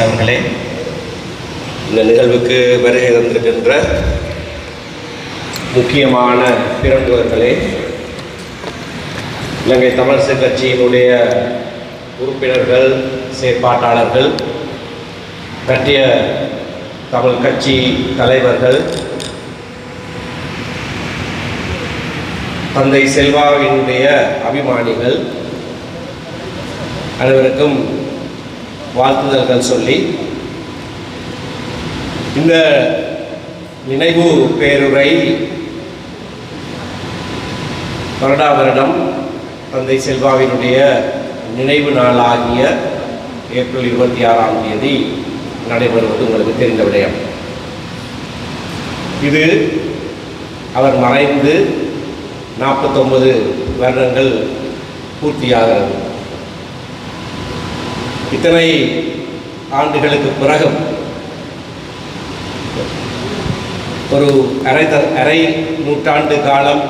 அவர்களே, இந்த நிகழ்வுக்கு வருகை தந்திருக்கின்ற முக்கியமான பிறந்தவர்களே, இலங்கை தமிழரசு கட்சியினுடைய உறுப்பினர்கள், செயற்பாட்டாளர்கள், கட்டிய தமிழ் கட்சி தலைவர்கள், தந்தை செல்வாவினுடைய அபிமானிகள் அனைவருக்கும் வாழ்த்துதல்கள் சொல்லி, இந்த நினைவு பேருரை வருடம் தந்தை செல்வாவினுடைய நினைவு நாளாகிய ஏப்ரல் 26ஆம் தேதி நடைபெறுவது உங்களுக்கு தெரிந்த விடயம். இது அவர் மறைந்து 49 வருடங்கள் பூர்த்தியாகிறது. இத்தனை ஆண்டுகளுக்கு பிறகும் ஒரு அரை நூற்றாண்டு காலம்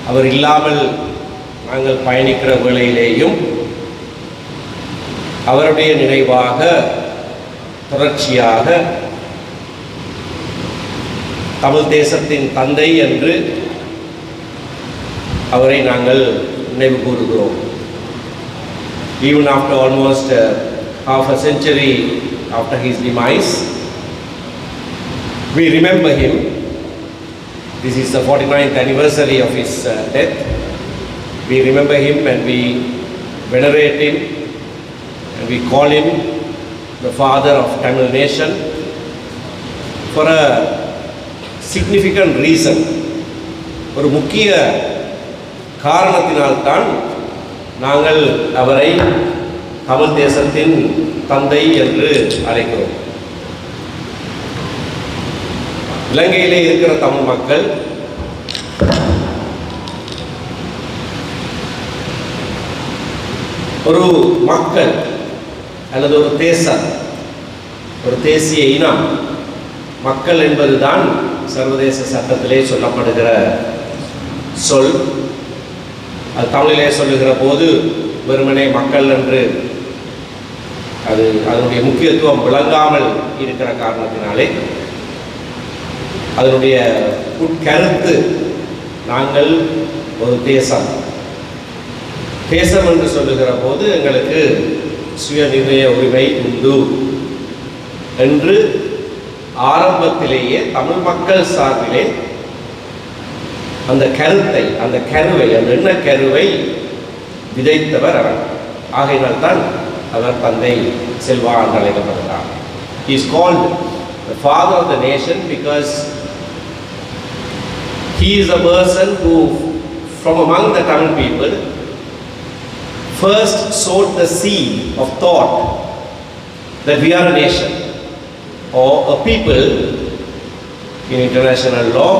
அவர் இல்லாமல் நாங்கள் பயணிக்கிற வேளையிலேயும் அவருடைய நினைவாக தொடர்ச்சியாக தமிழ் தேசத்தின் தந்தை என்று அவரை நாங்கள் நினைவு கூறுகிறோம். Even after almost half a century after his demise, we remember him. This is the 49th anniversary of his death. We remember him and we venerate him and we call him the father of Tamil nation for a significant reason. ஒரு முக்கிய காரணத்தினால்தான் நாங்கள் அவரை தமிழ் தேசத்தின் தந்தை என்று அழைக்கிறோம். இலங்கையிலே இருக்கிற தமிழ் மக்கள் ஒரு மக்கள் அல்லது ஒரு தேசம், ஒரு தேசிய இனம். மக்கள் என்பதுதான் சர்வதேச சட்டத்திலே சொல்லப்படுகிற சொல். அது தமிழிலே சொல்லுகிற போது வெறுமனே மக்கள் என்று அதனுடைய முக்கியத்துவம் விளங்காமல் இருக்கிற காரணத்தினாலே அதனுடைய உட்கருத்து நாங்கள் ஒரு தேசம் என்று சொல்லுகிற போது எங்களுக்கு சுய நிர்ணய உரிமை உண்டு என்று ஆரம்பத்திலேயே தமிழ் மக்கள் சார்பிலே அந்த கருத்தை, அந்த எண்ண கருவை விதைத்தவர் அவர். ஆகையினால்தான் அவர் தந்தை செல்வா என்று அழைக்கப்படுகிறார். He is called the father of the nation because he is a person who from among the Tamil people first sowed the seed of thought that we are a nation or a people. In international law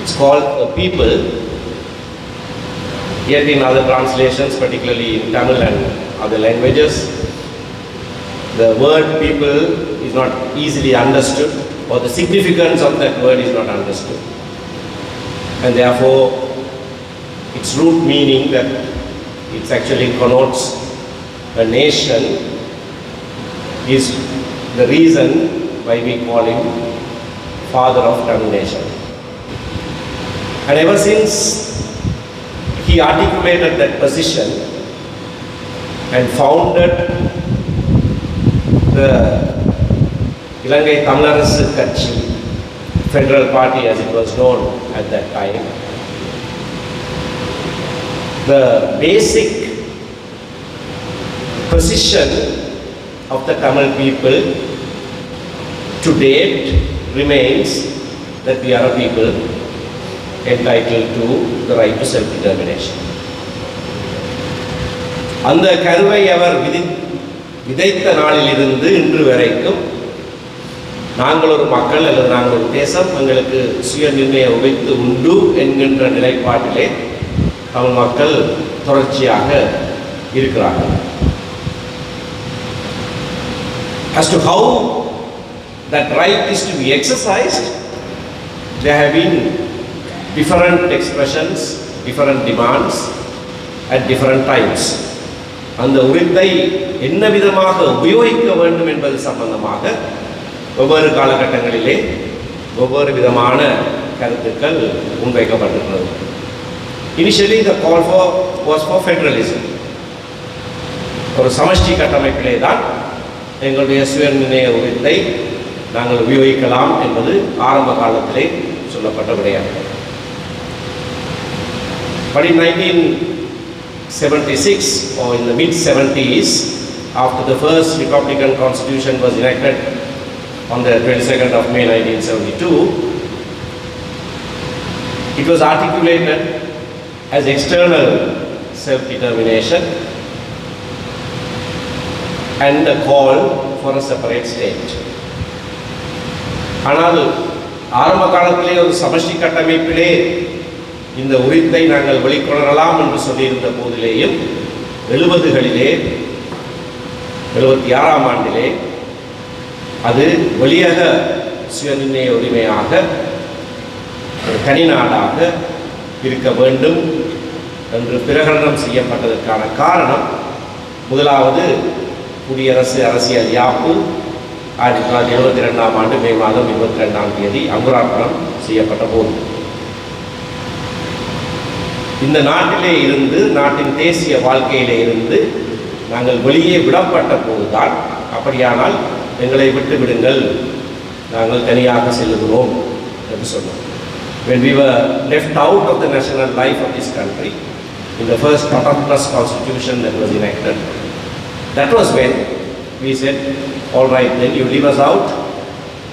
it's called a people, yet in other translations, particularly in Tamil and other languages, the word people is not easily understood, or the significance of that word is not understood, and therefore its root meaning that it actually connotes a nation is the reason why we call him father of Tamil nation. And ever since he articulated that position and founded the Ilangai Tamilarasu Katchi Federal Party as it was known at that time, the basic position of the Tamil people to date remains that we are a people entitled to the right to self-determination. அந்த கருவை அவர் விதைத்த நாளிலிருந்து இன்று வரைக்கும் நாங்கள் ஒரு மக்கள் அல்லது நாங்கள் ஒரு தேசம், எங்களுக்கு சுய நிர்ணய உழைத்து உண்டு என்கின்ற நிலைப்பாட்டிலே தமிழ் மக்கள் தொடர்ச்சியாக இருக்கிறார்கள். As to how that right is to be exercised, there have been different expressions, different demands at different times. அந்த உரித்தை என்ன விதமாக உபயோகிக்க வேண்டும் என்பது சம்பந்தமாக ஒவ்வொரு காலகட்டங்களிலே ஒவ்வொரு விதமான கருத்துக்கள் முன்வைக்கப்பட்டிருக்கிறது. Initially the call was for federalism. ஒரு சமஷ்டி கட்டமைப்பிலே தான் எங்களுடைய சுயநிர்ணய உரித்தை நாங்கள் உபயோகிக்கலாம் என்பது ஆரம்ப காலத்திலே சொல்லப்பட்ட விடயம். But in 1976 or in the mid-70s, after the first Republican Constitution was enacted on the 22nd of May 1972, it was articulated as external self-determination and a call for a separate state. ஆனால் ஆரம்ப காலத்திலே ஒரு சமஷ்டி கட்டமைப்பிலே இந்த உரித்தை நாங்கள் வெளிக்கொணரலாம் என்று சொல்லியிருந்த போதிலேயும் 70களிலே 76ஆம் ஆண்டிலே அது வெளியக சுயநிர்ணய உரிமையாக ஒரு தனி நாடாக இருக்க வேண்டும் என்று பிரகடனம் செய்யப்பட்டதற்கான காரணம், முதலாவது குடியரசு அரசியல் யாப்பு 1972ஆம் ஆண்டு மே மாதம் 22ஆம் தேதி அங்குரார்ப்பணம் செய்யப்பட்ட போது இந்த நாட்டிலே இருந்து, நாட்டின் தேசிய வாழ்க்கையிலே இருந்து நாங்கள் வெளியே விடப்பட்ட போதுதான், அப்படியானால் எங்களை விட்டு விடுங்கள், நாங்கள் தனியாக செல்லுகிறோம் என்று சொன்னோம். When we were left out of the national life of this country in the first autonomous constitution that was enacted, that was when we said, all right, then you leave us out,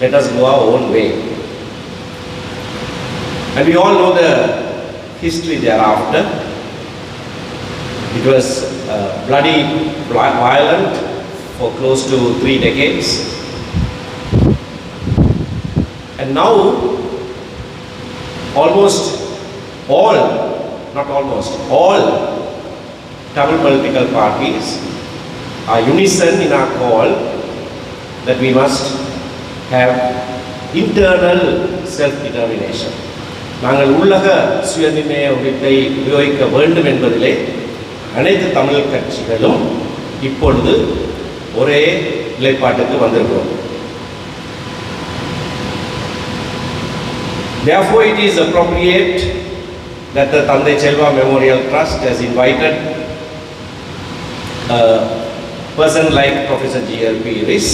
let us go our own way. And we all know the history thereafter. It was bloody, violent for close to 3 decades. And now almost all, not almost, all Tamil political parties are unison in our call that we must have internal self-determination. நாங்கள் உள்ளக சுயநிர்ணய உரித்தை உபயோகிக்க வேண்டும் என்பதிலே அனைத்து தமிழ் கட்சிகளும் இப்பொழுது ஒரே நிலைப்பாட்டுக்கு வந்திருக்கிறோம். Therefore, it is appropriate that the Thandai Chelva Memorial Trust has invited a person like Professor G.L.P. Iris,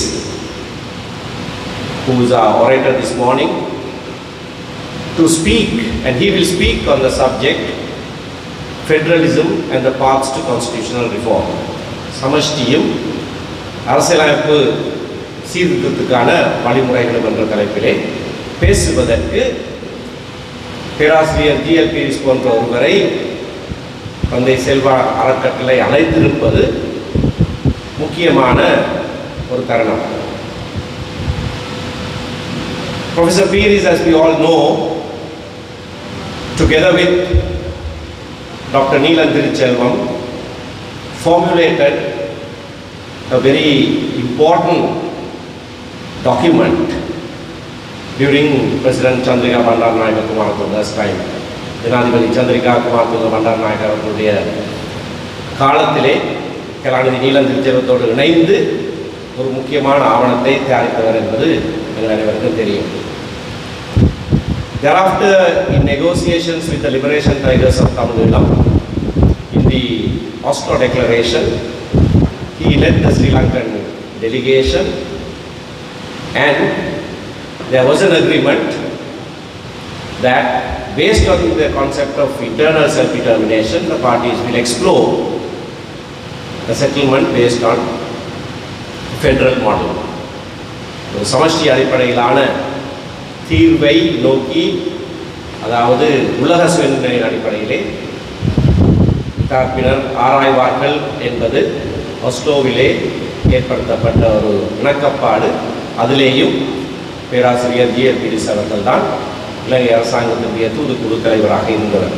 who is our orator this morning, to speak, and he will speak on the subject Federalism and the Paths to Constitutional Reform. சமஷ்டியும் அரசியலமைப்பு சீர்திருத்தத்துக்கான வழிமுறைகளும் என்ற தலைப்பிலே பேசுவதற்கு பேராசிரியர் G.L.P. Iris போன்ற ஒருவரை தந்தை செல்வா அறக்கட்டளை அழைத்திருப்பது முக்கியமான ஒரு தருணம். Professor P. Iris, as we all know, together with Dr. Neelan Thirichelvam, formulated a very important document during President Chandrika Bandaranaike Kumaratunga's time. ஜனாதிபதி சந்திரிகா குமாரதுங்க பண்டாரநாயக்க அவர்களுடைய காலத்திலே கலாநிதி நீலன் திருச்செல்வத்தோடு இணைந்து ஒரு முக்கியமான ஆவணத்தை தயாரித்தவர் என்பது எங்கள் அனைவருக்கும் தெரியும். Thereafter, in negotiations with the Liberation Tigers of Tamil Nadu, in the Oslo Declaration, he led the Sri Lankan delegation, and there was an agreement that based on the concept of internal self-determination, the parties will explore the settlement based on federal model. சமஷ்டி அடிப்படையிலான தீர்வை நோக்கி, அதாவது உலக சுயநிர்ணய அடிப்படையிலே தரப்பினர் ஆராய்வார்கள் என்பது ஒஸ்லோவிலே ஏற்படுத்தப்பட்ட ஒரு இணக்கப்பாடு. அதிலேயும் பேராசிரியர் ஜிஎல் பீரிஸ் அவர்கள் தான் இலங்கை அரசாங்கத்தினுடைய தூதுக்குழு தலைவராக இருந்தவர்.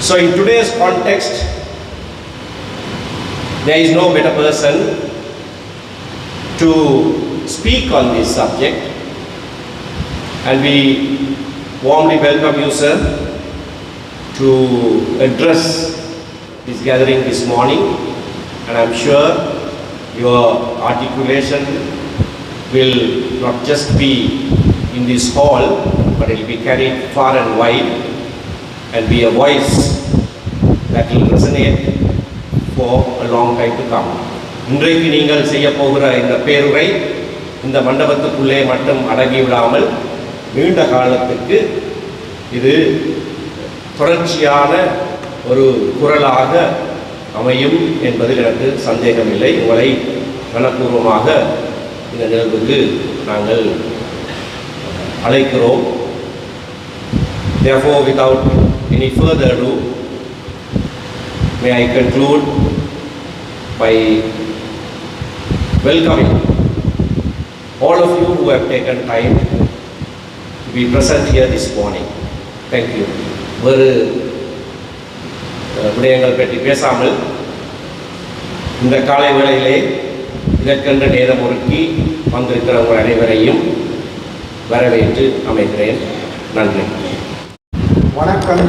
So in today's context, there is no better person to speak on this subject, and we warmly welcome you, sir, to address this gathering this morning, and I am sure your articulation will not just be in this hall, but it will be carried far and wide and be a voice that will resonate for a long time to come. இன்றைக்கு நீங்கள் செய்ய போகிற இந்த பேருரை இந்த மண்டபத்துக்குள்ளே மட்டும் அடங்கிவிடாமல் நீண்ட காலத்துக்கு இது தொடர்ச்சியான ஒரு குரலாக அமையும் என்பதில் எனக்கு சந்தேகமில்லை. உங்களை மனப்பூர்வமாக இந்த நிகழ்வுக்கு நாங்கள் அழைக்கிறோம். Therefore, without any further ado, may I conclude by welcoming all of you who have taken time to be present here this morning. Thank you. வேறு விடயங்கள் பற்றி பேசாமல் இந்த காலை வேளையிலே இதற்கென்று நேரம் ஒதுக்கி வந்திருக்கிறவங்க அனைவரையும் வரவேற்று அமைகிறேன். நன்றி. வணக்கம்.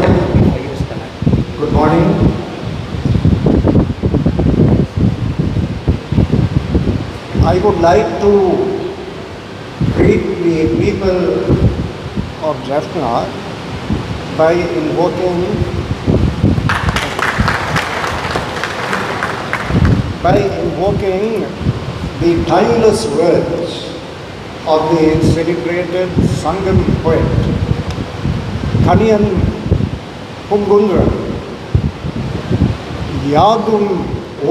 Good morning. I would like to greet the people of Jaffna by invoking the timeless words of the celebrated Sangam poet Kaniyan Pungundra. Yadum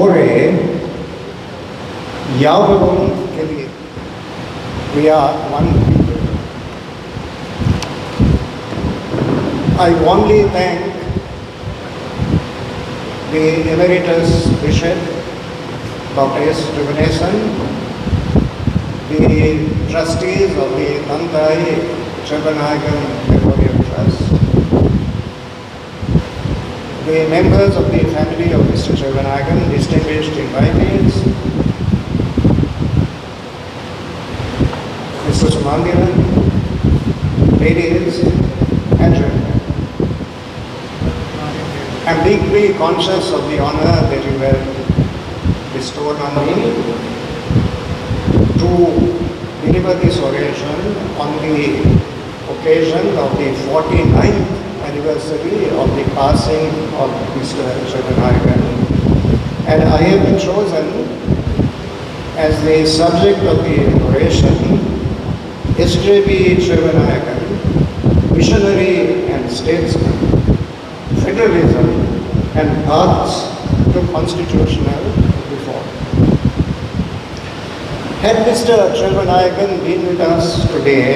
ore Yavadum Keli. We are one people. I warmly thank the Emeritus Bishop Dr. S. Chelvanayakam, the trustees of the Chelvanayakam Memorial Trust, the members of the family of Mr. Chelvanayakam, distinguished invitees, Mr. Sumandiran, ladies and gentlemen. I am deeply conscious of the honor that you have bestowed on me to deliver this oration on the occasion of the 49th anniversary of the passing of Mr. Chelvanayakam, and I have been chosen as the subject of the oration S.J.B. Chelvanayakam, visionary and statesman, federalism and paths to constitutional reform. Had Mr. Chelvanayakam been with us today,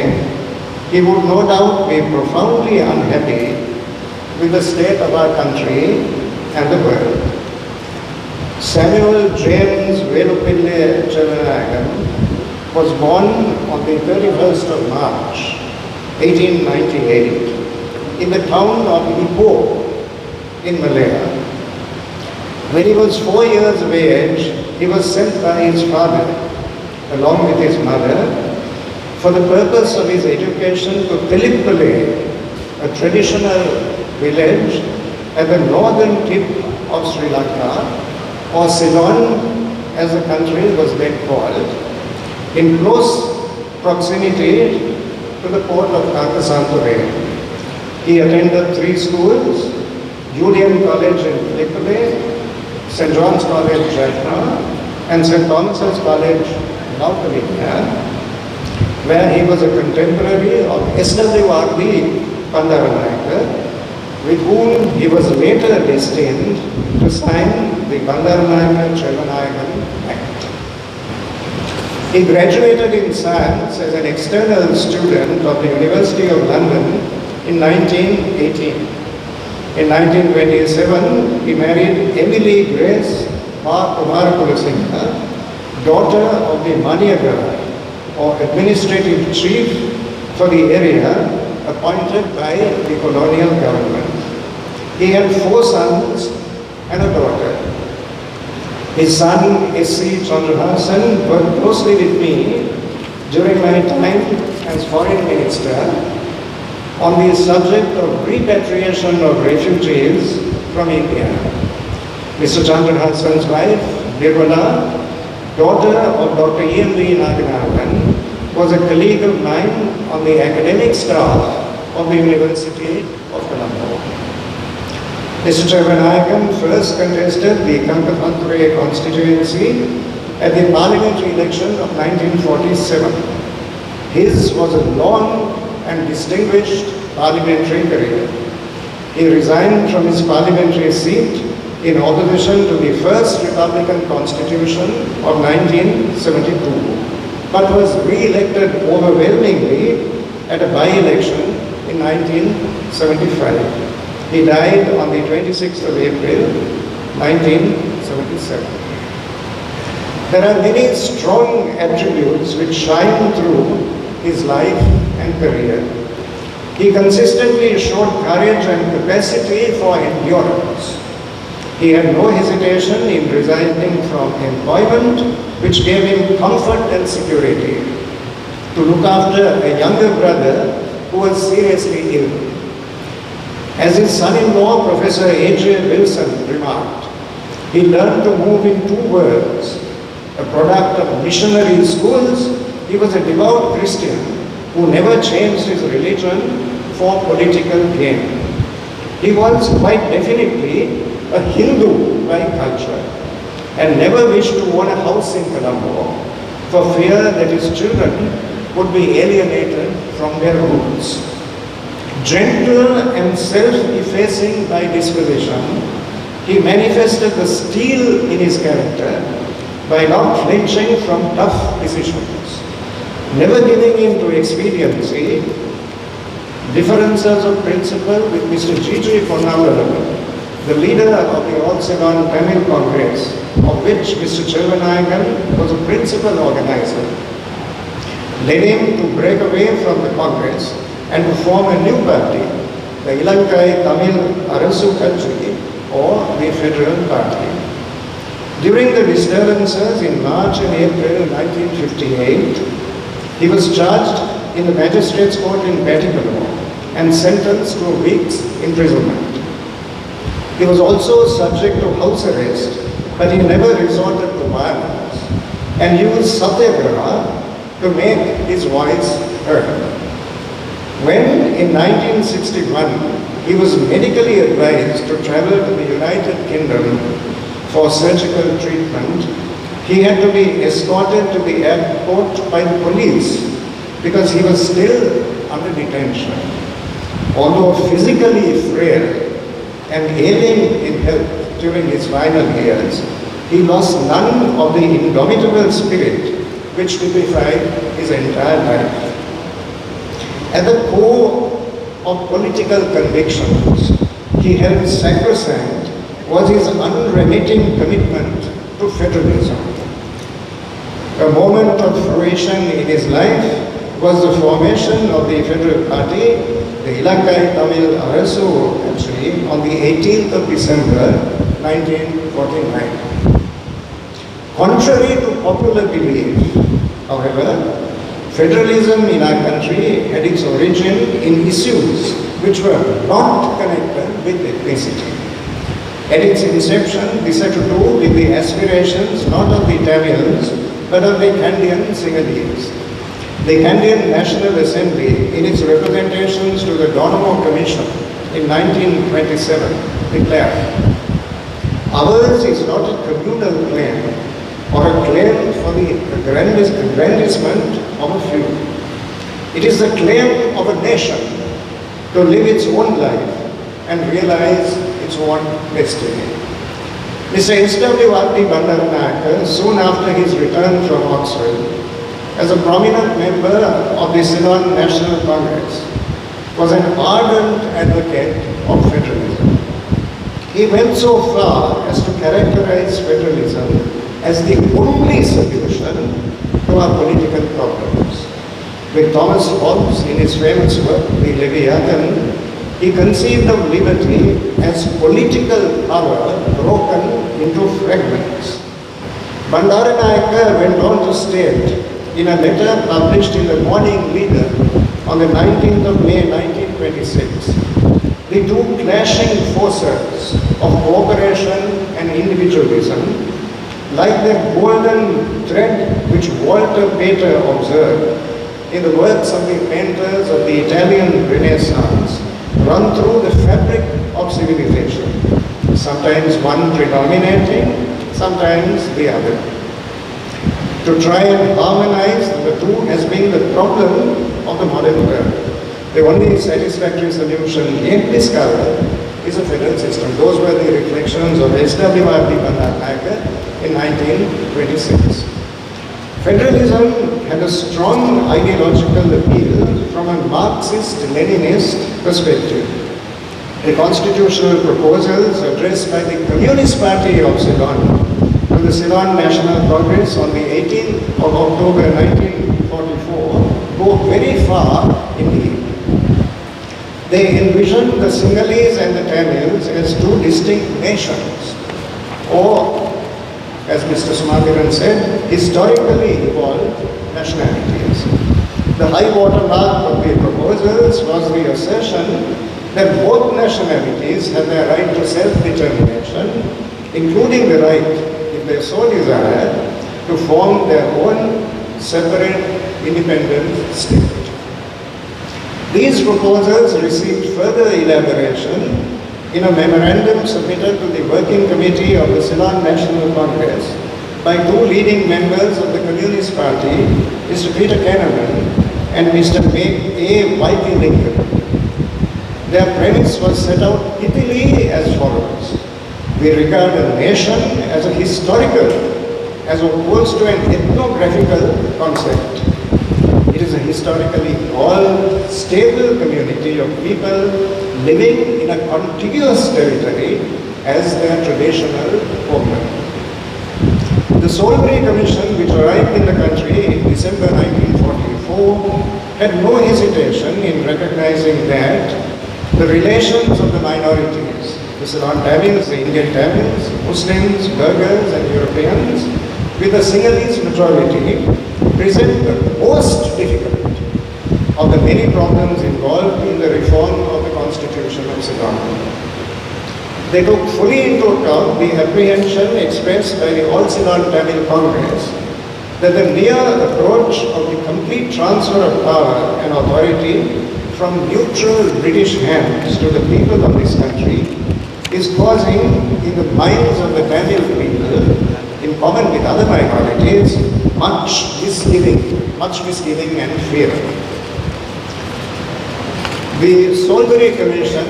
he would no doubt be profoundly unhappy with the state of our country and the world. Samuel James Velupille Chelvanayakam was born on the 31st of March, 1898, in the town of Ipoh in Malaya. When he was 4 years of age, he was sent by his father, along with his mother, for the purpose of his education to Tilippally, a traditional village at the northern tip of Sri Lanka, or Ceylon as the country was then called, in close proximity to the port of Kakasanture. He attended 3 schools, Julian College in Tilippally, St. John's College, Jaffna, and St. Thomas's College, Naukalinga, where he was a contemporary of S.W.R.B. Bandaranaike, with whom he was later destined to sign the Bandaranaike-Chelvanayakam Act. He graduated in science as an external student of the University of London in 1918. In 1927, he married Emily Grace Kumarakulasinghe, daughter of the Maniyagara, or administrative chief for the area appointed by the colonial government. He had 4 sons and a daughter. His son, S.C. Chandrahasan, worked closely with me during my time as foreign minister on the subject of repatriation of refugees from India. Mr. Chandrahasan's wife, Nirmala, daughter of Dr. E.M.V. Naganathan, was a colleague of mine on the academic staff of the University of Colombo. Mr. Chelvanayakam first contested the Kankatanture constituency at the parliamentary election of 1947. His was a long and distinguished parliamentary career. He resigned from his parliamentary seat in opposition to the first Republican Constitution of 1972, but was re-elected overwhelmingly at a by-election in 1975. He died on the 26th of April, 1977. There are many strong attributes which shine through his life and career. He consistently showed courage and capacity for endurance. He had no hesitation in resigning from employment which gave him comfort and security to look after a younger brother who was seriously ill. As his son-in-law, Professor A.J. Wilson, remarked, he learned to move in 2 words. A product of missionary schools, he was a devout Christian who never changed his religion for political gain. He was quite definitely a Hindu by culture and never wished to own a house in Colombo for fear that his children would be alienated from their roots. Gentle and self-effacing by disposition, he manifested the steel in his character by not flinching from tough decisions, never giving in to expediency. Differences of principle with Mr. G.G. Ponnavalam, the leader of the All Ceylon Tamil Congress, of which Mr. Chelvanayakam was a principal organizer, led him to break away from the Congress and to form a new party, the Ilankai Tamil Arasu Katchi, or the Federal Party. During the disturbances in March and April 1958, he was charged in the magistrates' court in Batticaloa and sentenced to a week's imprisonment. He was also subject to house arrest, but he never resorted to violence and used satyagraha to make his voice heard. When in 1961 he was medically advised to travel to the United Kingdom for surgical treatment, he had to be escorted to the airport by the police because he was still under detention. Although physically frail and ailing in health during his final years, he lost none of the indomitable spirit which typified his entire life. At the core of political convictions he held sacrosanct was his unremitting commitment to federalism. A moment of fruition in his life was the formation of the Federal Party, the Ilankai Tamil Arasu Katchi, on the 18th of December 1949. Contrary to popular belief, however, federalism in our country had its origin in issues which were not connected with ethnicity. At its inception, this had to do with the aspirations not of the Tamils but of the Kandyan Sinhalese. The Kandyan National Assembly, in its representations to the Donovo Commission in 1927, declared, "Ours is not a communal claim or a claim for the aggrandizement of a few. It is the claim of a nation to live its own life and realize its own destiny." Mr. S.W.R.T. Bandaranaike, soon after his return from Oxford, as a prominent member of the Ceylon National Congress, was an ardent advocate of federalism. He went so far as to characterize federalism as the only solution to our political problems. With Thomas Hobbes, in his famous work, The Leviathan, he conceived of liberty as political power broken into fragments. Bandaranayake went on to state in a letter published in the Morning Leader on the 19th of May 1926, the two clashing forces of cooperation and individualism, like that golden thread which Walter Pater observed in the works of the painters of the Italian Renaissance, run through the fabric of civilization, sometimes one predominating, sometimes the other. To try and harmonize the two has been the problem of the modern world. The only satisfactory solution yet discovered is a federal system. Those were the reflections of S.W.R.D. Bandaranayake in 1926. Federalism had a strong ideological appeal from a Marxist-Leninist perspective. The constitutional proposals addressed by the Communist Party of Ceylon to the Ceylon National Congress on the 18th of October 1944 go very far indeed. They envisioned the Sinhalese and the Tamils as two distinct nations, or, as Mr. Sumathiran said, historically evolved nationalities. The high water mark of the proposals was the assertion that both nationalities have their right to self-determination, including the right, if they so desire, to form their own separate, independent state. These proposals received further elaboration in a memorandum submitted to the Working Committee of the Ceylon National Congress by two leading members of the Communist Party, Mr. Peter Kahneman and Mr. A. Y.P. Lincoln. Their premise was set out prettily as follows. We regard a nation as a historical, as opposed to an ethnographical concept. It is a historically evolved, stable community of people living in a contiguous territory as their traditional homeland. The Salisbury Commission, which arrived in the country in December 1944, had no hesitation in recognizing that the relations of the minorities, the Ceylon Tamils, the Indian Tamils, Muslims, Burghers and Europeans, with the Sinhalese majority, present the most difficult of the many problems involved in the reform of the Constitution of Ceylon. They took fully into account the apprehension expressed by the All Ceylon Tamil Congress that the near approach of the complete transfer of power and authority from neutral British hands to the people of this country is causing in the minds of the Tamil people, in common with other minorities, much misgiving and fear. The Salisbury Commission,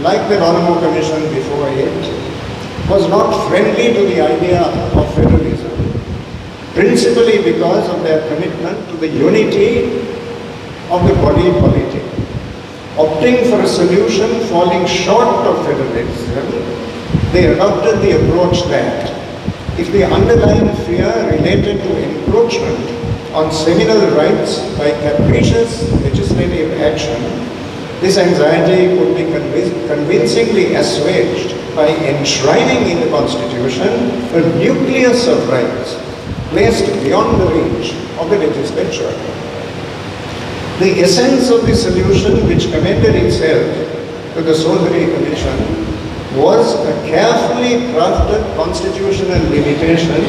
like the Ronamo Commission before it, was not friendly to the idea of federalism, principally because of their commitment to the unity of the body politic. Opting for a solution falling short of federalism, they adopted the approach that if the underlying fear related to encroachment on seminal rights by capricious legislative action, this anxiety could be convincingly assuaged by enshrining in the Constitution a nucleus of rights placed beyond the reach of the legislature. The essence of the solution which commended itself to the Salisbury Commission was a carefully crafted constitutional limitation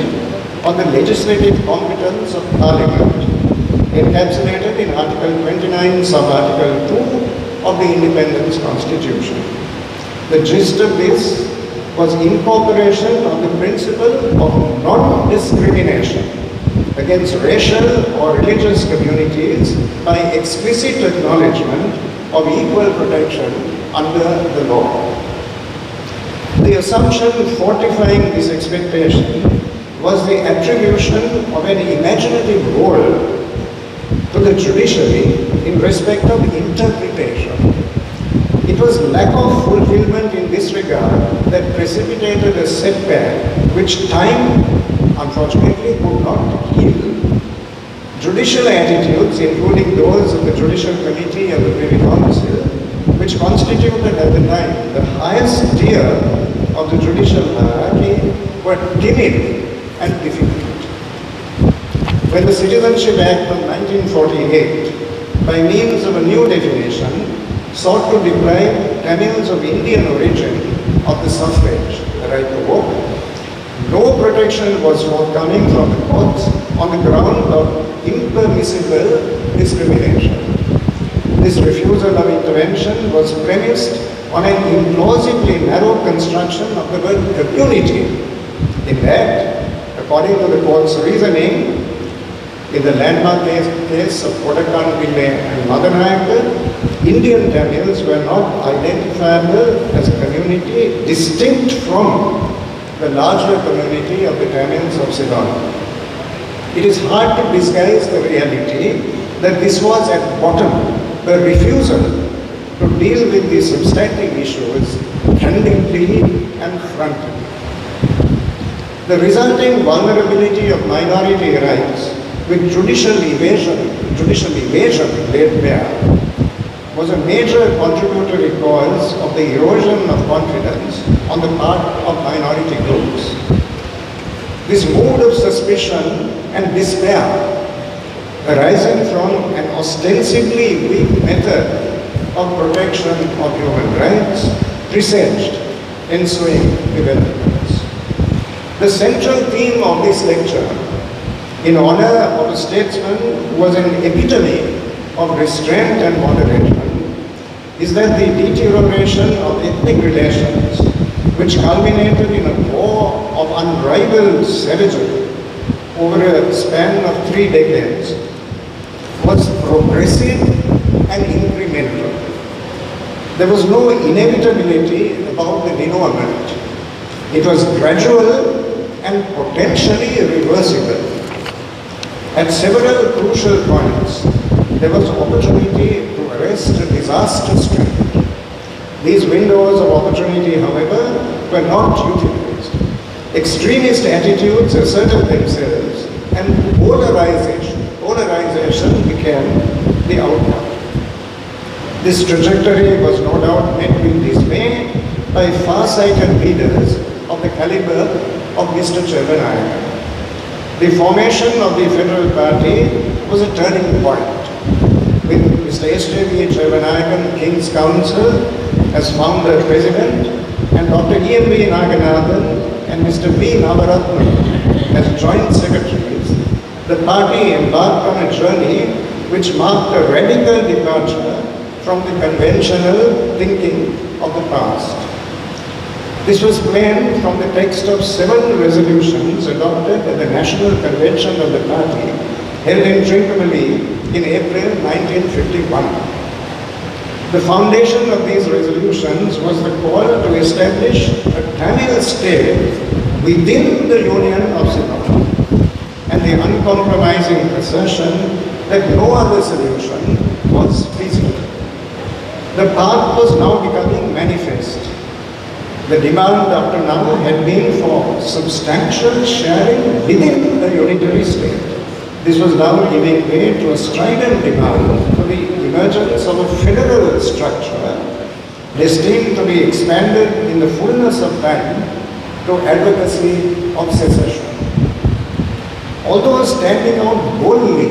on the legislative competence of Parliament, encapsulated in Article 29, Sub-Article 2 of the Independence Constitution. The gist of this was incorporation of the principle of non-discrimination against racial or religious communities by explicit acknowledgement of equal protection under the law. The assumption fortifying this expectation was the attribution of an imaginative role to the judiciary in respect of interpretation. It was lack of fulfillment in this regard that precipitated a setback which time, unfortunately, could not heal. Judicial attitudes, including those of the Judicial Committee and the Privy Council, which constituted at the time the highest tier of the judicial hierarchy, were timid and difficult. When the Citizenship Act of 1948, by means of a new definition, sought to deprive Tamils of Indian origin of the suffrage, the right to vote, no protection was forthcoming from the courts on the ground of impermissible discrimination. This refusal of intervention was premised on an implausibly narrow construction of the word community. In that, according to the court's reasoning, in the landmark case of Kodakan Pillai and Madanayaka, Indian Tamils were not identifiable as a community distinct from the larger community of the Tamils of Ceylon. It is hard to disguise the reality that this was at bottom a refusal to deal with these substantive issues candidly and frontally. The resulting vulnerability of minority rights with judicial evasion laid bare was a major contributory cause of the erosion of confidence on the part of minority groups. This mood of suspicion and despair arising from an ostensibly weak method of protection of human rights presaged ensuing developments. The central theme of this lecture, in honor of a statesman who was an epitome of restraint and moderation, is that the deterioration of ethnic relations, which culminated in a war of unrivaled savagery over a span of 3 decades, was progressive and incremental. There was no inevitability about the denouement. It was gradual and potentially reversible. At several crucial points, there was opportunity to arrest a disastrous trend. These windows of opportunity, however, were not utilized. Extremist attitudes asserted themselves and polarization became the outcome. This trajectory was no doubt met with dismay by far-sighted leaders of the caliber of Mr. Chelvanayakam. The formation of the Federal Party was a turning point, with Mr. S.J.V. Chelvanayakam, King's Counsel, as founder president, and Dr. E.M.B. Naganathan and Mr. V. Navaratnam as joint secretaries. The party embarked on a journey which marked a radical departure from the conventional thinking of the past. This was plain from the text of 7 resolutions adopted at the National Convention of the party held in Trincomalee in April 1951. The foundation of these resolutions was the call to establish a Tamil state within the Union of Ceylon and the uncompromising assertion that no other solution was feasible. The path was now becoming manifest. The demand up to now had been for substantial sharing within the unitary state. This was now giving way to a strident demand for the emergence of a federal structure destined to be expanded in the fullness of time to advocacy of secession. Although standing out boldly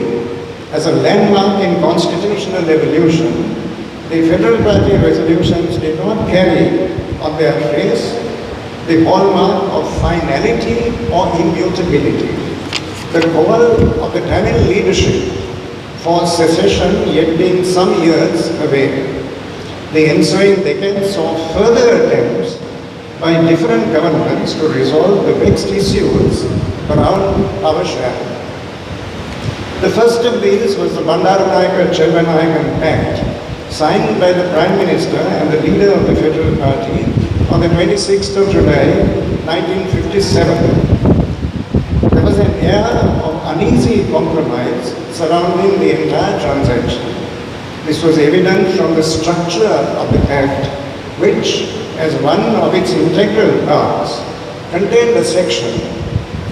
as a landmark in constitutional evolution, the Federal Party resolutions did not carry on their face the hallmark of finality or immutability. The call of the Tamil leadership for secession yet being some years away. The ensuing decades saw further attempts by different governments to resolve the vexed issues around power sharing. The first of these was the Bandaranaike-Chelvanayakam Pact, signed by the Prime Minister and the leader of the Federal Party on the 26th of July, 1957. There was an air of uneasy compromise surrounding the entire transaction. This This was evident from the structure of the pact, which, as one of its integral parts, contained a section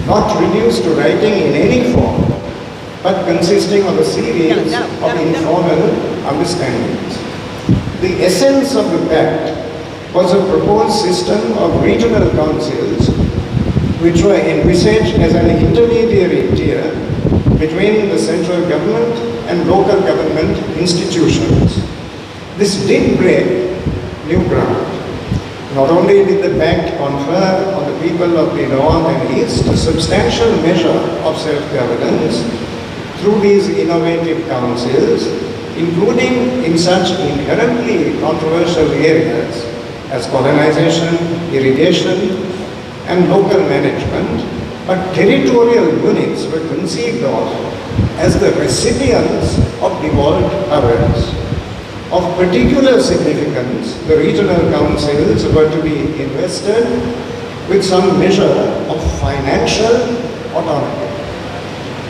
not reduced to writing in any form, but consisting of a series of informal understandings. The essence of the pact was a proposed system of regional councils which were envisaged as an intermediary tier between the central government and local government institutions. This did break new ground. Not only did the pact confer on the people of the North and East a substantial measure of self-governance through these innovative councils, including in such inherently controversial areas as colonization, irrigation, and local management, but territorial units were conceived of as the recipients of devolved powers. Of particular significance, the regional councils were to be invested with some measure of financial autonomy.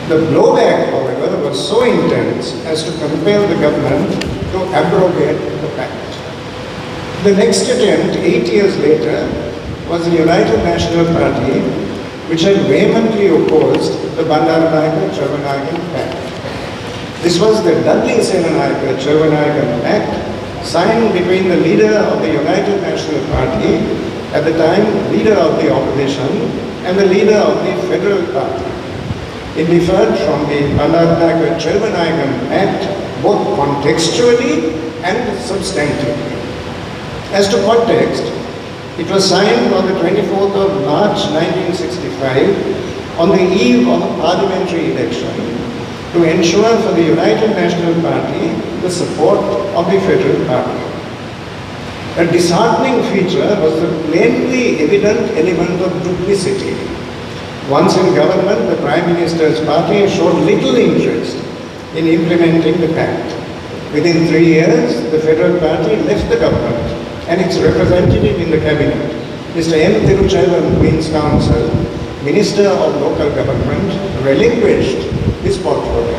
The blowback, however, was so intense as to compel the government to abrogate the pact. The next attempt, 8 years later, was the United National Party, which had vehemently opposed the Bandaranaike-Chelvanayakam Pact. This was the Dudley-Senanayake-Chelvanayakam Pact, signed between the leader of the United National Party, at the time leader of the opposition, and the leader of the Federal Party. It differed from the Bandaranaike-Chelvanayakam Pact both contextually and substantively. As to context, it was signed on the 24th of March 1965 on the eve of a parliamentary election to ensure for the United National Party the support of the Federal Party. A disheartening feature was the plainly evident element of duplicity. Once in government, the Prime Minister's party showed little interest in implementing the pact. Within 3 years, the Federal Party left the government and its representative in the cabinet, Mr. M. Tiruchelvan, Queen's Counsel, Minister of Local Government, relinquished his portfolio.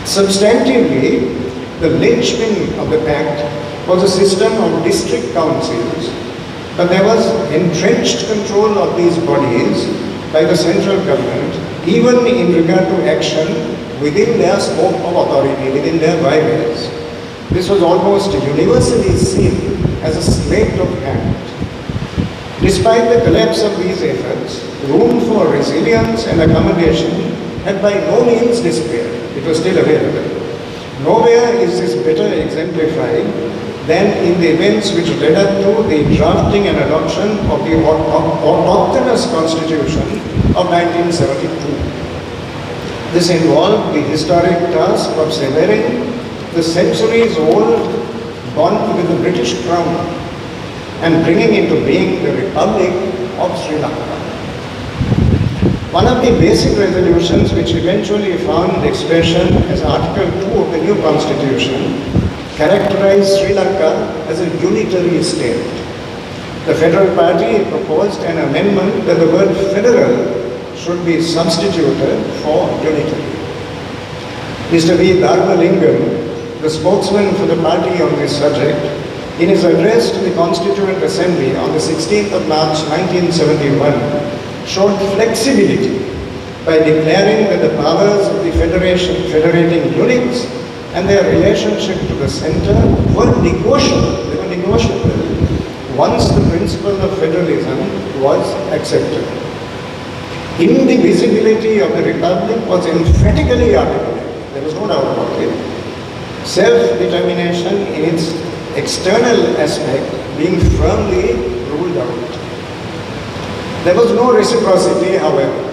Substantively, the linchpin of the pact was a system of district councils, but there was entrenched control of these bodies by the central government, even in regard to action within their scope of authority, within their byways. This was almost universally seen as a sleight of hand. Despite the collapse of these efforts, room for resilience and accommodation had by no means disappeared. It was still available. Nowhere is this better exemplified than in the events which led up to the drafting and adoption of the autochthonous constitution of 1972. This involved the historic task of severing the centuries-old bond with the British Crown and bringing into being the Republic of Sri Lanka. One of the basic resolutions which eventually found expression as Article 2 of the new Constitution characterized Sri Lanka as a unitary state. The Federal Party proposed an amendment that the word federal should be substituted for unitary. Mr. V. Dharmalingam, the spokesman for the party on this subject, in his address to the Constituent Assembly on the 16th of March 1971, showed flexibility by declaring that the powers of the federating units and their relationship to the center were negotiable. They were negotiable once the principle of federalism was accepted. Indivisibility of the Republic was emphatically articulated. There was no doubt about it. Self-determination in its external aspect being firmly ruled out. There was no reciprocity, however.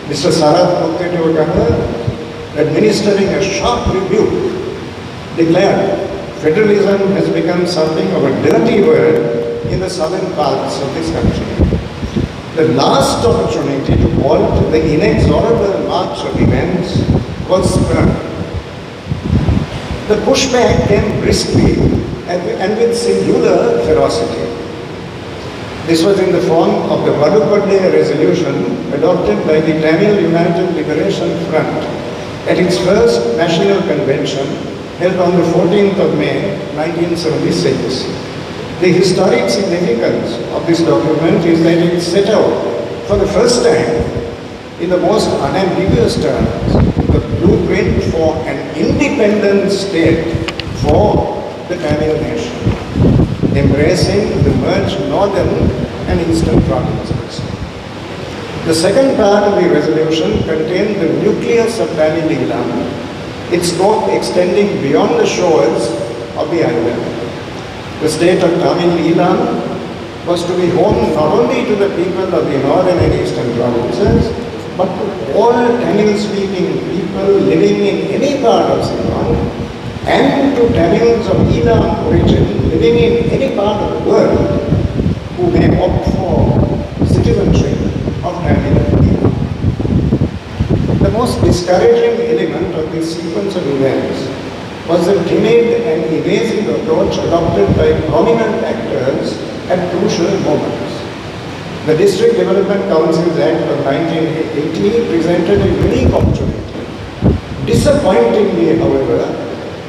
Mr. Sarath Mukherjee, administering a sharp rebuke, declared federalism has become something of a dirty word in the southern parts of this country. The last opportunity to halt the inexorable march of events was spurned. The pushback came briskly and with singular ferocity. This was in the form of the Vadupadde resolution adopted by the Tamil United Liberation Front at its first national convention held on the 14th of May 1976. The historic significance of this document is that it set out for the first time in the most unambiguous terms the blueprint for an independent state for the Tamil nation, embracing the merged northern and eastern provinces. The second part of the resolution contained the nucleus of Tamil Eelam, its scope extending beyond the shores of the island. The state of Tamil Eelam was to be home not only to the people of the northern and eastern provinces, but to all Tamil-speaking people living in any part of Ceylon, and to Tamils of Eelam origin living in any part of the world who may opt for citizenship of Tamil Eelam. The most discouraging element of this sequence of events was the timid and evasive approach adopted by prominent actors at crucial moments. The District Development Councils Act of 1980 presented a unique opportunity. Disappointingly, however,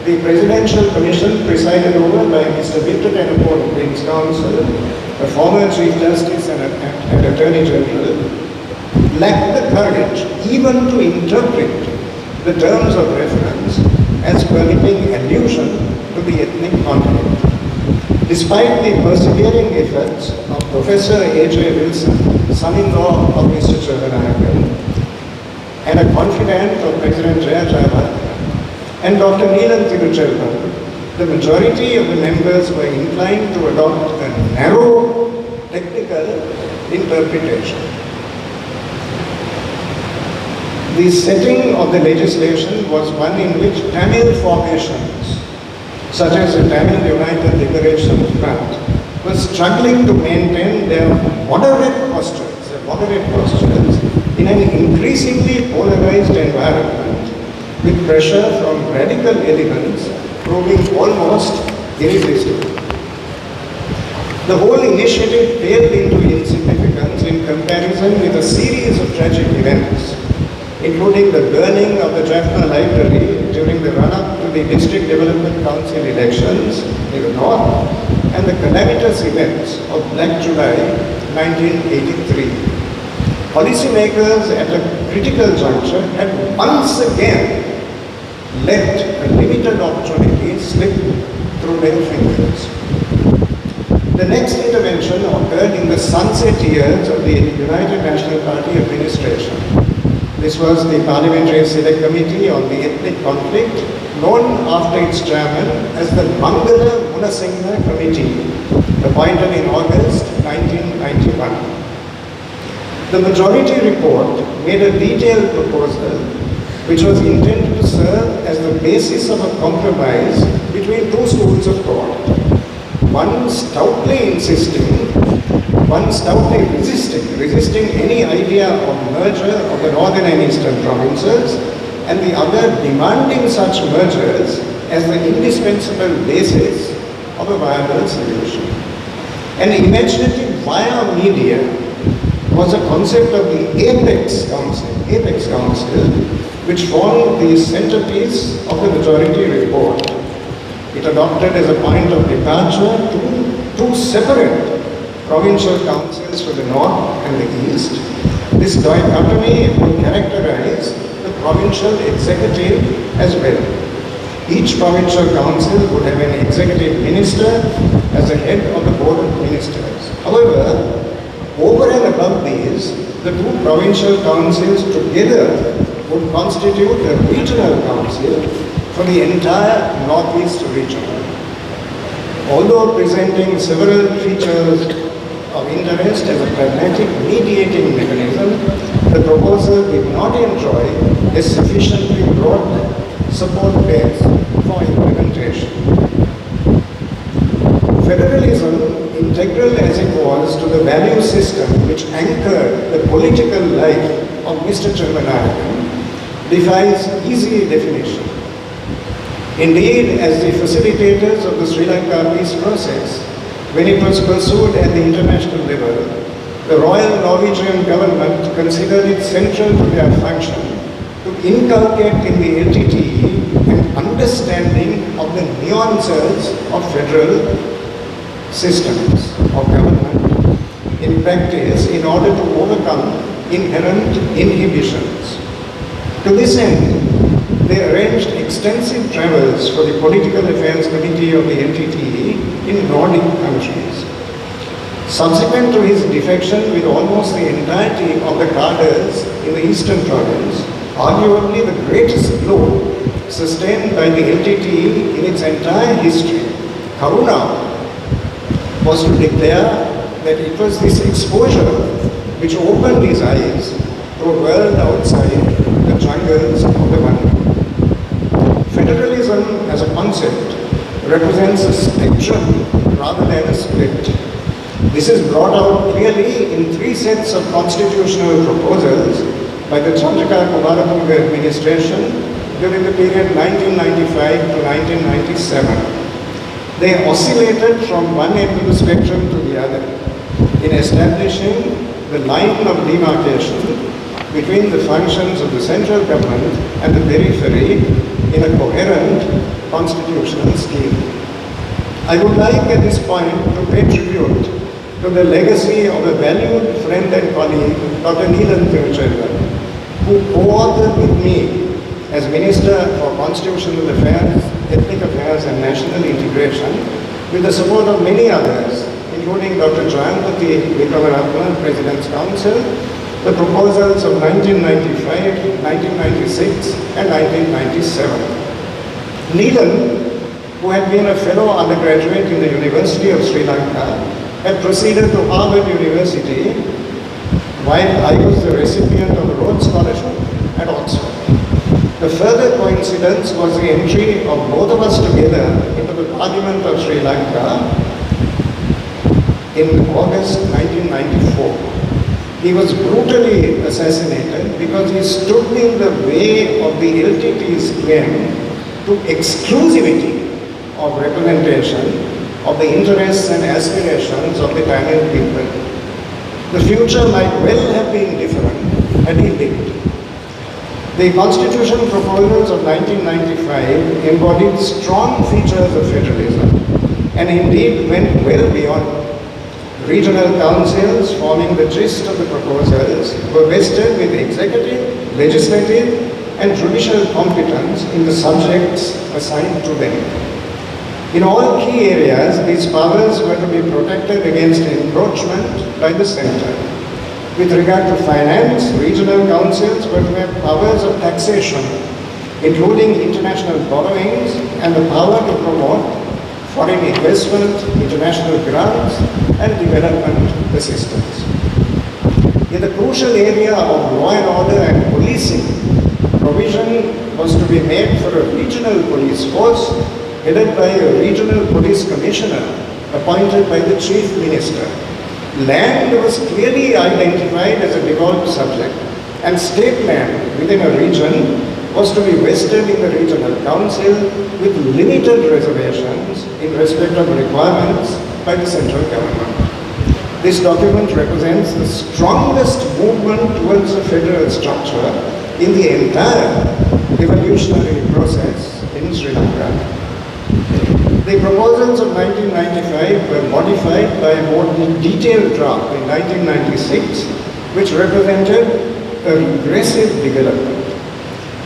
the Presidential Commission presided over by Mr. Victor Tenapur, Queen's Counsel, a former Chief Justice and Attorney General, lacked the courage even to interpret the terms of reference as permitting allusion to the ethnic conflict. Despite the persevering efforts of Professor A.J. Wilson, son-in-law of Mr. Chelvanayakam, and a confidant of President Jayajavan, and Dr. Neelan Tiruchelvan, the majority of the members were inclined to adopt a narrow technical interpretation. The setting of the legislation was one in which Tamil formations, such as the Tamil United Liberation Front, were struggling to maintain their moderate postures in an increasingly polarized environment, with pressure from radical elements proving almost irresistible. The whole initiative paled into insignificance in comparison with a series of tragic events, including the burning of the Jaffna library during the run-up to the District Development Council elections in the north, and the calamitous events of Black July 1983. Policymakers at a critical juncture had once again let a limited opportunity slip through their fingers. The next intervention occurred in the sunset years of the United National Party administration. This was the Parliamentary Select Committee on the Ethnic Conflict, known after its chairman as the Mangala Munasinghe Committee, appointed in August 1991. The majority report made a detailed proposal which was intended to serve as the basis of a compromise between two schools of thought. One stoutly resisting any idea of merger of the northern and eastern provinces, and the other demanding such mergers as the indispensable basis of a viable solution. An imaginative via media was a concept of the Apex Council, which formed the centerpiece of the majority report. It adopted as a point of departure two separate provincial councils for the north and the east. This dichotomy would characterize the provincial executive as well. Each provincial council would have an executive minister as the head of the board of ministers. However, over and above these, the two provincial councils together would constitute a regional council for the entire northeast region. Although presenting several features of interest as a pragmatic mediating mechanism, the proposal did not enjoy a sufficiently broad support base for implementation. Federalism, integral as it was to the value system which anchored the political life of Mr. Chelvanayakam, defies easy definition. Indeed, as the facilitators of the Sri Lanka peace process, when it was pursued at the international level, the Royal Norwegian government considered it central to their function to inculcate in the LTTE an understanding of the nuances of federal systems of government in practice in order to overcome inherent inhibitions. To this end, they arranged extensive travels for the Political Affairs Committee of the LTTE in Nordic countries. Subsequent to his defection with almost the entirety of the cadres in the Eastern Province, arguably the greatest blow sustained by the LTTE in its entire history, Karuna was to declare that it was this exposure which opened his eyes to a world outside the jungles of the Vanda. Federalism as a concept represents a spectrum rather than a split. This is brought out clearly in three sets of constitutional proposals by the Chandrika Kumaratunga administration during the period 1995 to 1997. They oscillated from one end of the spectrum to the other in establishing the line of demarcation between the functions of the central government and the periphery in a coherent constitutional scheme. I would like at this point to pay tribute to the legacy of a valued friend and colleague, Dr. Neelan Tiruchelvan, who co-authored with me as Minister for Constitutional Affairs, Ethnic Affairs and National Integration, with the support of many others, including Dr. Jayampati Vikramaratne, President's Council, the proposals of 1995, 1996 and 1997. Neelan, who had been a fellow undergraduate in the University of Sri Lanka, had proceeded to Harvard University while I was the recipient of the Rhodes Scholarship at Oxford. The further coincidence was the entry of both of us together into the Parliament of Sri Lanka in August 1994. He was brutally assassinated because he stood in the way of the LTT's claim to exclusivity of representation of the interests and aspirations of the Tamil people. The future might well have been different had he lived. The constitution proposals of 1995 embodied strong features of federalism and indeed went well beyond. Regional councils forming the gist of the proposals were vested with executive, legislative and judicial competence in the subjects assigned to them. In all key areas, these powers were to be protected against encroachment by the centre. With regard to finance, regional councils were to have powers of taxation, including international borrowings and the power to promote foreign investment, international grants and development assistance. In the crucial area of law and order and policing, provision was to be made for a regional police force headed by a regional police commissioner appointed by the chief minister. Land was clearly identified as a devolved subject, and state land within a region was to be vested in the regional council with limited reservations in respect of requirements by the central government. This document represents the strongest movement towards a federal structure in the entire evolutionary process in Sri Lanka. The proposals of 1995 were modified by a more detailed draft in 1996, which represented a regressive development.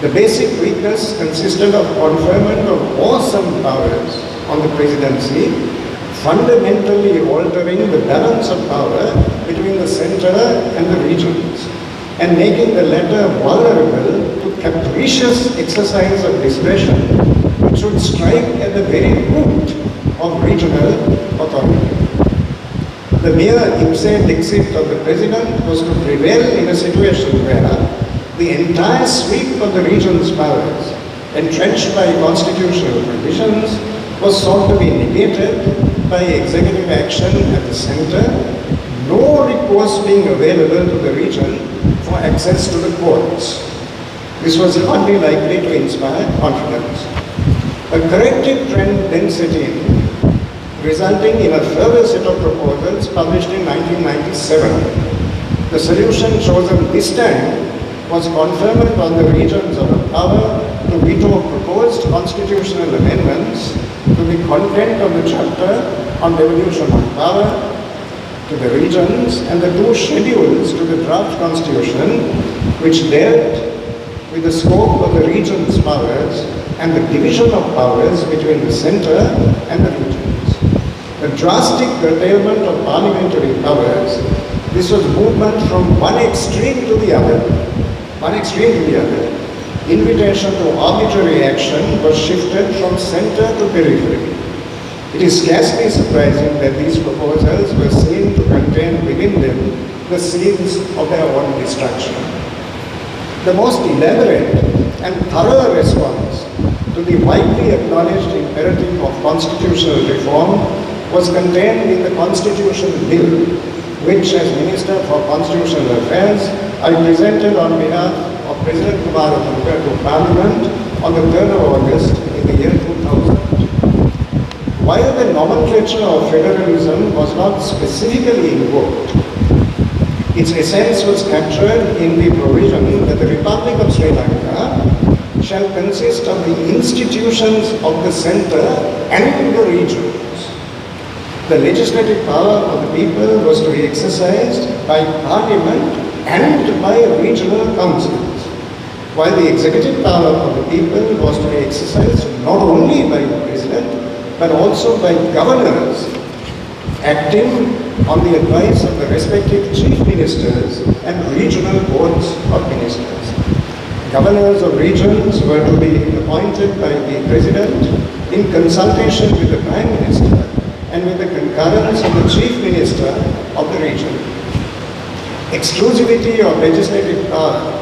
The basic weakness consisted of conferment of awesome powers on the presidency, fundamentally altering the balance of power between the centre and the regions, and making the latter vulnerable to capricious exercise of discretion, which would strike at the very root of regional authority. The mere ipse dixit of the president was to prevail in a situation where the entire sweep of the region's powers, entrenched by constitutional provisions, was sought to be negated by executive action at the centre, no recourse being available to the region for access to the courts. This was hardly likely to inspire confidence. A corrective trend then set in, resulting in a further set of proposals published in 1997. The solution chosen this time was conferment on the regions of the power to veto proposed constitutional amendments to the content of the chapter on devolution of power to the regions and the two schedules to the draft constitution which dealt with the scope of the regions' powers and the division of powers between the centre and the regions. The drastic curtailment of parliamentary powers, this was movement from one extreme to the other. Invitation to arbitrary action was shifted from centre to periphery. It is scarcely surprising that these proposals were seen to contain within them the seeds of their own destruction. The most elaborate and thorough response to the widely acknowledged imperative of constitutional reform was contained in the Constitution Bill, which as Minister for Constitutional Affairs, I presented on behalf of President Kumarapalka to Parliament on the 3rd of August in the year 2000. While the nomenclature of federalism was not specifically invoked, its essence was captured in the provision that the Republic of Sri Lanka shall consist of the institutions of the centre and the regions. The legislative power of the people was to be exercised by Parliament and by regional councils, while the executive power of the people was to be exercised not only by the President, but also by governors acting on the advice of the respective chief ministers and regional boards of ministers. Governors of regions were to be appointed by the President in consultation with the Prime Minister and with the concurrence of the chief minister of the region. Exclusivity of legislative power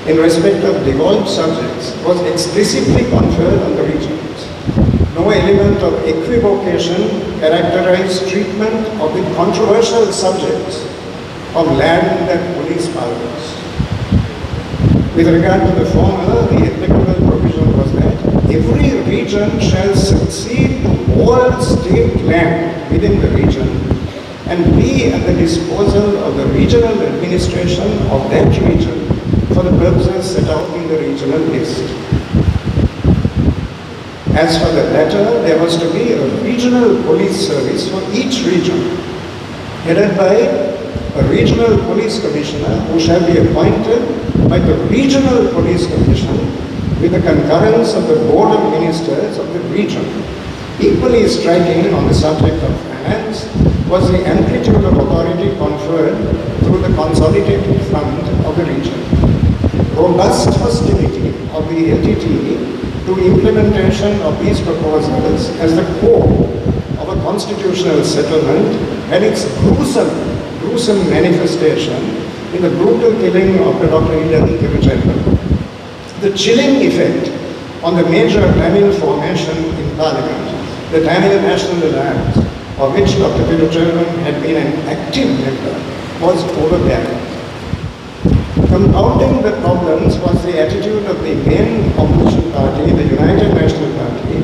in respect of devolved subjects was explicitly conferred on the regions. No element of equivocation characterized treatment of the controversial subjects of land and police powers. With regard to the former, the applicable provision was that every region shall succeed to all state land within the region and be at the disposal of the regional administration of that region for the purposes set out in the regional list. As for the latter, there was to be a regional police service for each region, headed by a regional police commissioner who shall be appointed by the regional police commission with the concurrence of the board of ministers of the region. Equally striking on the subject of finance was the amplitude of authority conferred through the consolidated fund of the region. Robust hostility of the LTTE to implementation of these proposals as the core of a constitutional settlement had its gruesome manifestation in the brutal killing of Dr. Ilan Tiruchendu. The chilling effect on the major Tamil formation in Parliament, the Tamil National Alliance, of which Dr. Tiruchendu had been an active member, was overbearing. Compounding the problems was the attitude of the main opposition party, the United National Party,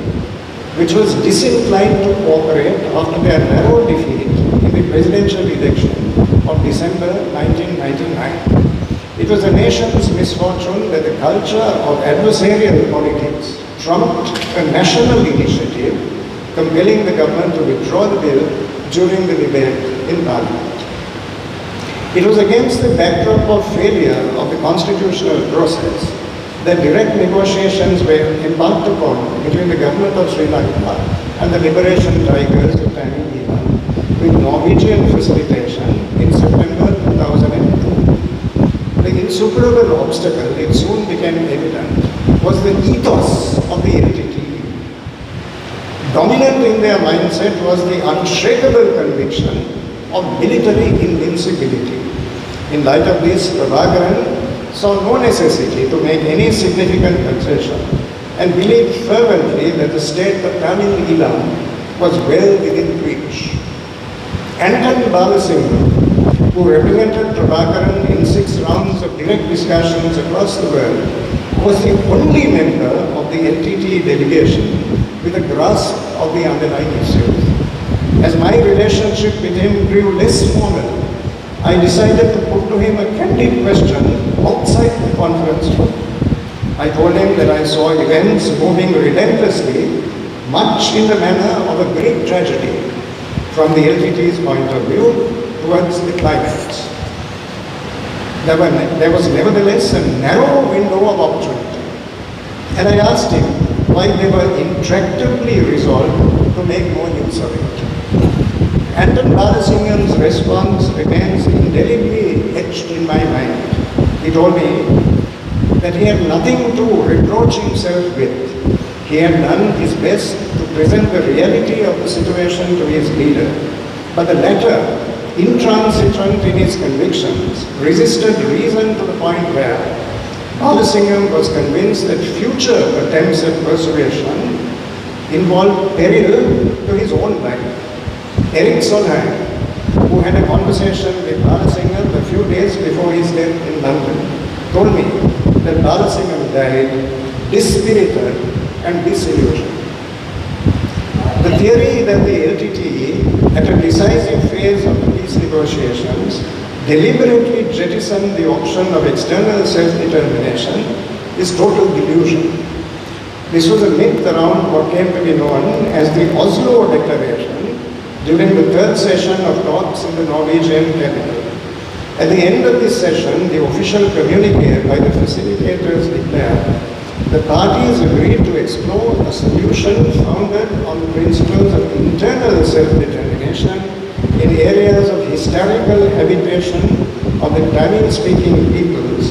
which was disinclined to cooperate after their narrow defeat in the presidential election of December 1999. It was the nation's misfortune that the culture of adversarial politics trumped a national initiative compelling the government to withdraw the bill during the debate in Parliament. It was against the backdrop of failure of the constitutional process that direct negotiations were embarked upon between the government of Sri Lanka and the liberation tigers of Tamil Nadu with Norwegian facilitation in September 2002. The insuperable obstacle, it soon became evident, was the ethos of the LTTE. Dominant in their mindset was the unshakable conviction of military invincibility. In light of this, Prabhakaran saw no necessity to make any significant concession and believed fervently that the state of Tamil Nadu was well within reach. Anton Balasinghe, who represented Prabhakaran in 6 rounds of direct discussions across the world, was the only member of the LTTE delegation with a grasp of the underlying issues. As my relationship with him grew less formal, I decided to put to him a candid question outside the conference room. I told him that I saw events moving relentlessly, much in the manner of a great tragedy, from the LTT's point of view, towards the climax. There was nevertheless a narrow window of opportunity, and I asked him why they were intractably resolved to make more use of it. Anton Balasinghem's response remains indelibly etched in my mind. He told me that he had nothing to reproach himself with. He had done his best to present the reality of the situation to his leader, but the latter, intransigent in his convictions, resisted reason to the point where Balasingham was convinced that future attempts at persuasion involved peril to his own life. Eric Solheim, who had a conversation with Balasingham a few days before his death in London, told me that Balasingham died dispirited and disillusioned. The theory that the LTTE, at a decisive phase of the peace negotiations, deliberately jettisoned the option of external self-determination is total delusion. This was a myth around what came to be known as the Oslo Declaration during the third session of talks in the Norwegian capital. At the end of this session, the official communique by the facilitators declared the parties agreed to explore a solution founded on the principles of internal self-determination in areas of historical habitation of the Tamil-speaking peoples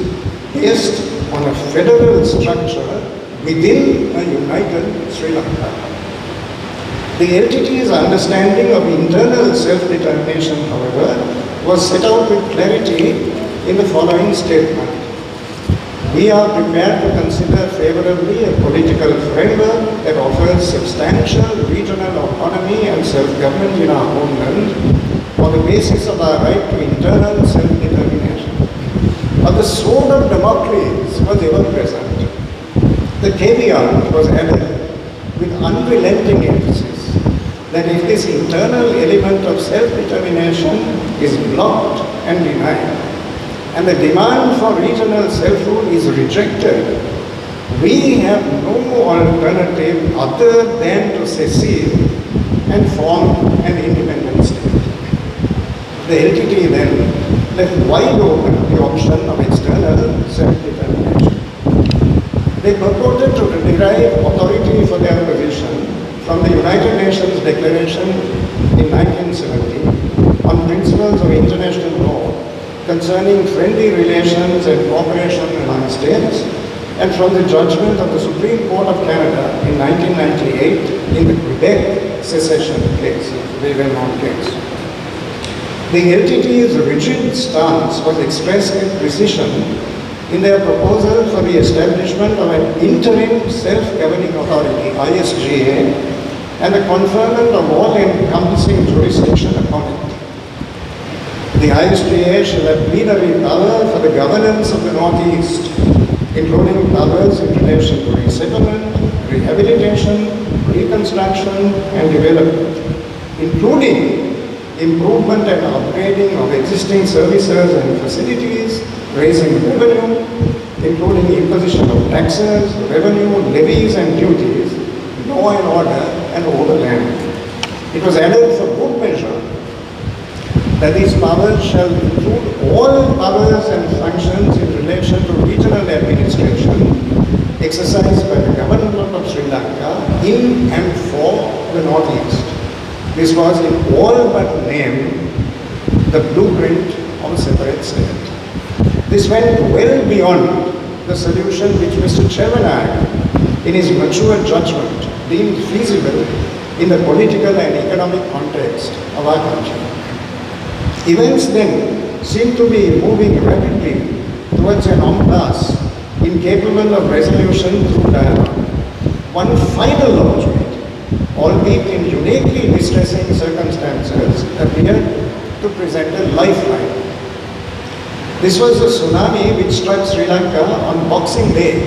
based on a federal structure within a united Sri Lanka. The LTT's understanding of internal self-determination, however, was set out with clarity in the following statement. We are prepared to consider favorably a political framework that offers substantial regional autonomy and self-government in our homeland on the basis of our right to internal self-determination. But the sword of Damocles was ever present. The caveat was added with unrelenting emphasis that if this internal element of self-determination is blocked and denied, and the demand for regional self-rule is rejected, we have no alternative other than to secede and form an independent state. The LTT then left wide open the option of external self-determination. They purported to derive authority for their position from the United Nations Declaration in 1970 on principles of international law concerning friendly relations and cooperation among states, and from the judgment of the Supreme Court of Canada in 1998 in the Quebec secession case, a very well-known case. The LTT's rigid stance was expressed with precision in their proposal for the establishment of an interim self-governing authority, ISGA, and the conferment of all-encompassing jurisdiction upon it. The ISGA shall have plenary power for the governance of the Northeast, including powers in relation to resettlement, rehabilitation, reconstruction, and development, including improvement and upgrading of existing services and facilities, raising revenue, including imposition of taxes, revenue, levies, and duties, law and order, and overland. It was added for good measure that these powers shall include all powers and functions in relation to regional administration exercised by the government of Sri Lanka in and for the Northeast. This was in all but name the blueprint of a separate state. This went well beyond the solution which Mr. Chelvanayakam, in his mature judgment, deemed feasible in the political and economic context of our country. Events then seem to be moving rapidly towards an impasse incapable of resolution through dialogue. One final opportunity, albeit in uniquely distressing circumstances, appeared to present a lifeline. This was the tsunami which struck Sri Lanka on Boxing Day,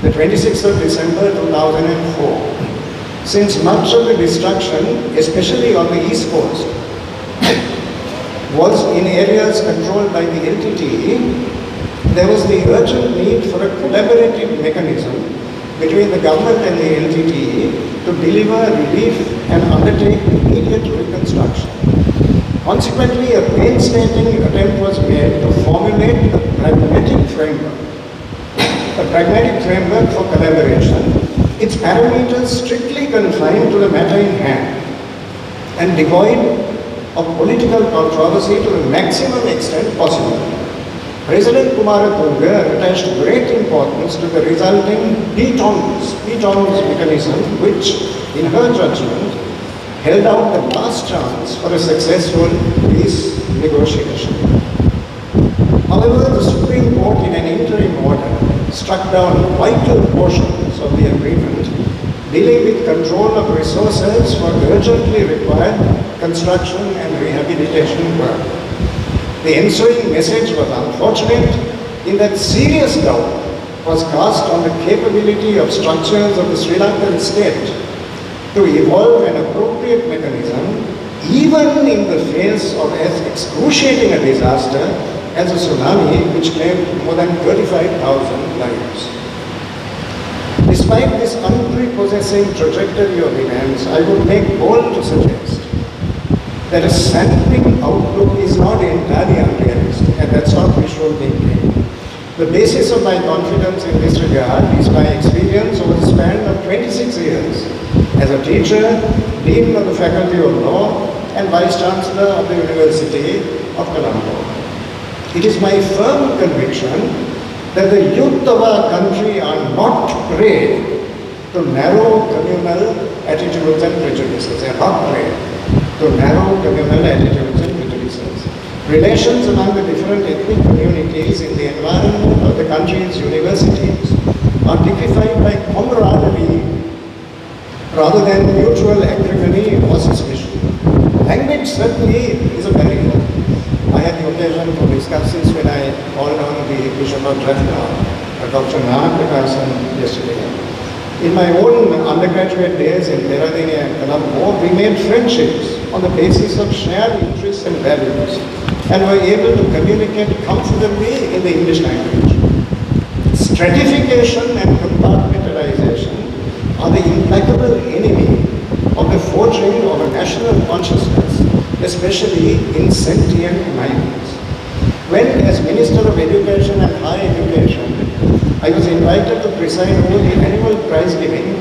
the 26th of December 2004. Since much of the destruction, especially on the East Coast, was in areas controlled by the LTTE, there was the urgent need for a collaborative mechanism between the government and the LTTE to deliver relief and undertake immediate reconstruction. Consequently, a painstaking attempt was made to formulate a pragmatic framework for collaboration, its parameters strictly confined to the matter in hand and devoid of political controversy to the maximum extent possible. President Kumaratunga attached great importance to the resulting P-TONS mechanism, which, in her judgment, held out the last chance for a successful peace negotiation. However, the Supreme Court, in an interim order, struck down vital portions of the agreement dealing with control of resources for urgently required construction and rehabilitation work. The ensuing message was unfortunate in that serious doubt was cast on the capability of structures of the Sri Lankan state to evolve an appropriate mechanism even in the face of as excruciating a disaster as a tsunami which claimed more than 35,000 lives. Despite this unprepossessing trajectory of events, I would make bold to suggest that a sanguine outlook is not entirely unrealistic, and that's not wishful thinking. The basis of my confidence in this regard is my experience over the span of 26 years as a teacher, Dean of the Faculty of Law, and Vice Chancellor of the University of Colombo. It is my firm conviction that the youth of our country are not prey to narrow communal attitudes and prejudices. They are not prey to narrow communal attitudes and prejudices. Relations among the different ethnic communities in the environment of the country's universities are typified by camaraderie rather than mutual acrimony or suspicion. Language certainly is a barrier. I had the occasion to discuss this when I called on the Bishop of Jaffna, Dr. Nahakasan, yesterday. In my own undergraduate days in Peradeniya and Colombo, we made friendships on the basis of shared interests and values and were able to communicate comfortably in the English language. Stratification and compartmentalization are the implacable enemy of the forging of a national consciousness, especially in sentient minds. When, as Minister of Education and Higher Education, I was invited to preside over the annual prize giving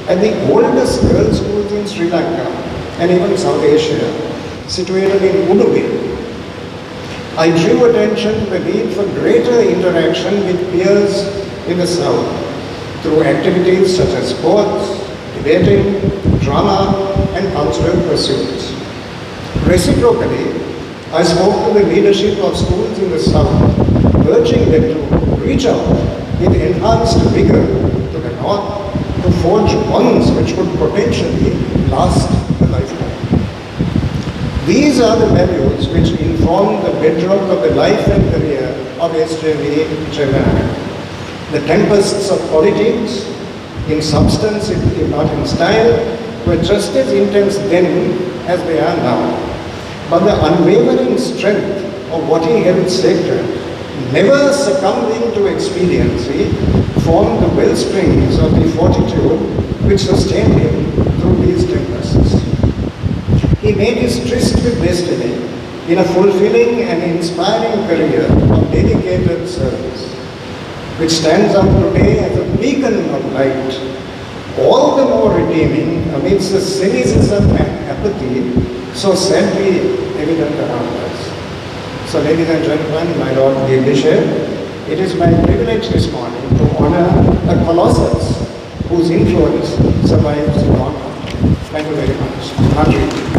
at the oldest girls' schools in Sri Lanka and even South Asia, situated in Udupi, I drew attention to the need for greater interaction with peers in the South through activities such as sports, debating, drama, and cultural pursuits. Reciprocally, I spoke to the leadership of schools in the South, urging them to reach out with enhanced vigor to the North to forge bonds which could potentially last a lifetime. These are the values which inform the bedrock of the life and career of SJV Chelvanayakam. The tempests of politics, in substance if not in style, were just as intense then as they are now. But the unwavering strength of what he held sacred, never succumbing to expediency, formed the wellsprings of the fortitude which sustained him through these tempests. He made his tryst with destiny in a fulfilling and inspiring career of dedicated service, which stands up today as a beacon of light, all the more redeeming amidst the cynicism and apathy so sadly evident around us. So, ladies and gentlemen, my Lord the Bishop, it is my privilege this morning to honor a colossus whose influence survives beyond. Thank you very much. Nandri.